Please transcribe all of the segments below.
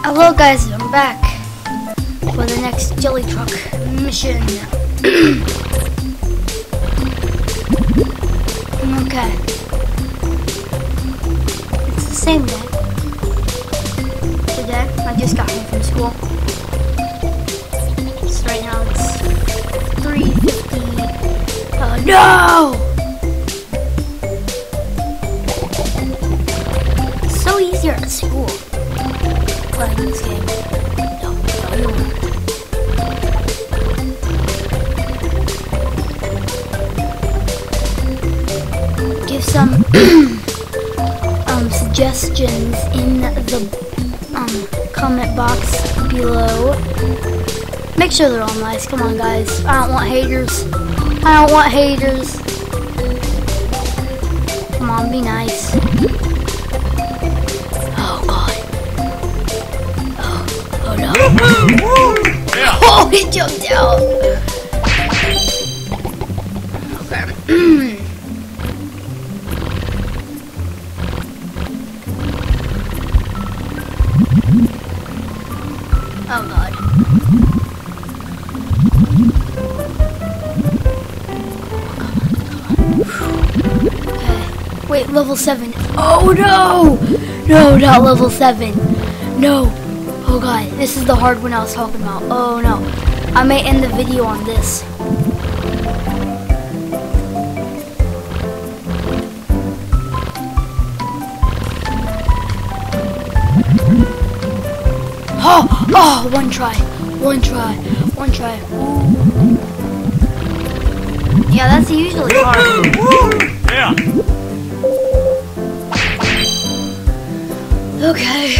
Hello guys, I'm back for the next jelly truck mission. Okay. It's the same day. Today, I just got home from school. So right now it's 3:50. No! It's so easier at school. Playing this game. No. Give some suggestions in the comment box below. Make sure they're all nice. Come on, guys. I don't want haters. Come on, be nice. Oh no. Yeah. Oh, he jumped out. Okay. Oh god. Okay. Wait, level 7. Oh no! No, not level 7. No. Oh god, this is the hard one I was talking about. Oh no. I may end the video on this. Oh, one try. Yeah, that's usually hard. Yeah. Okay.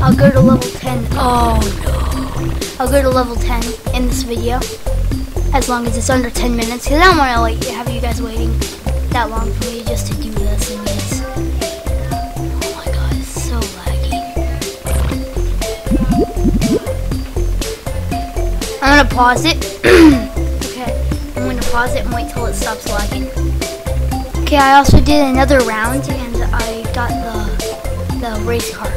I'll go to level 10. Oh no. I'll go to level 10 in this video. As long as it's under 10 minutes. Because I don't want to have you guys waiting that long for me just to do this. And it's, oh my god, it's so laggy. I'm going to pause it. Okay. I'm going to pause it and wait till it stops lagging. Okay, I also did another round and I got the race car.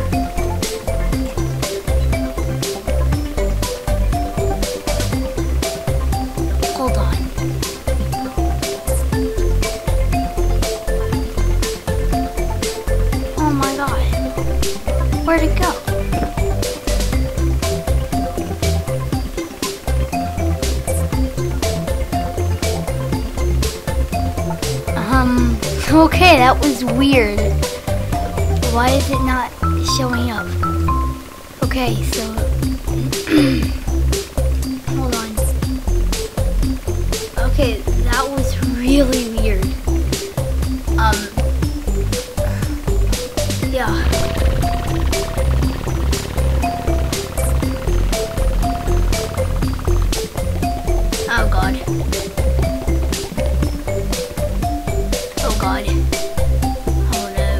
Hold on. Oh my god. Where'd it go? Okay, that was weird. Why is it not showing up? Okay, so hold on. Okay, that was really weird. Yeah. Oh god. Oh god. Oh no.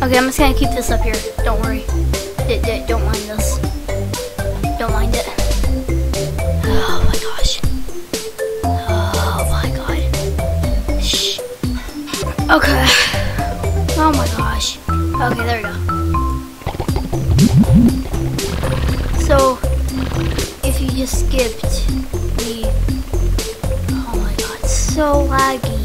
Okay, I'm just gonna keep this up here. Don't worry. Don't mind this. Don't mind it. Oh my gosh. Oh my god. Shh. Okay. Oh my gosh. Okay, there we go. So, if you just skipped the... Oh my god, so laggy.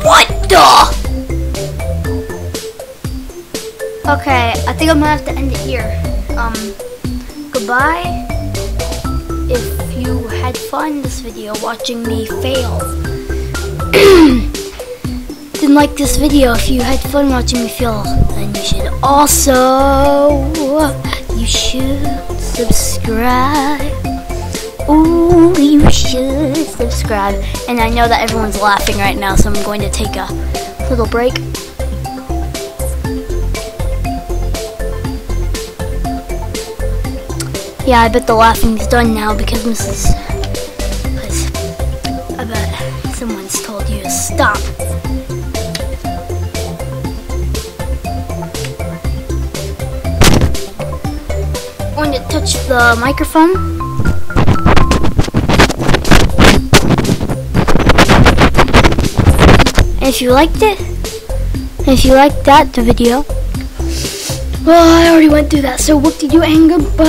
What the? Okay, I think I'm gonna have to end it here. Goodbye. If you had fun in this video watching me fail, then like this video. If you had fun watching me fail, then you should subscribe. Ooh, you should subscribe. And I know that everyone's laughing right now, so I'm going to take a little break. Yeah, I bet the laughing's done now because I bet someone's told you to stop. I'm going to touch the microphone. And if you liked it, and if you liked the video, well, I already went through that, so what did you and goodbye.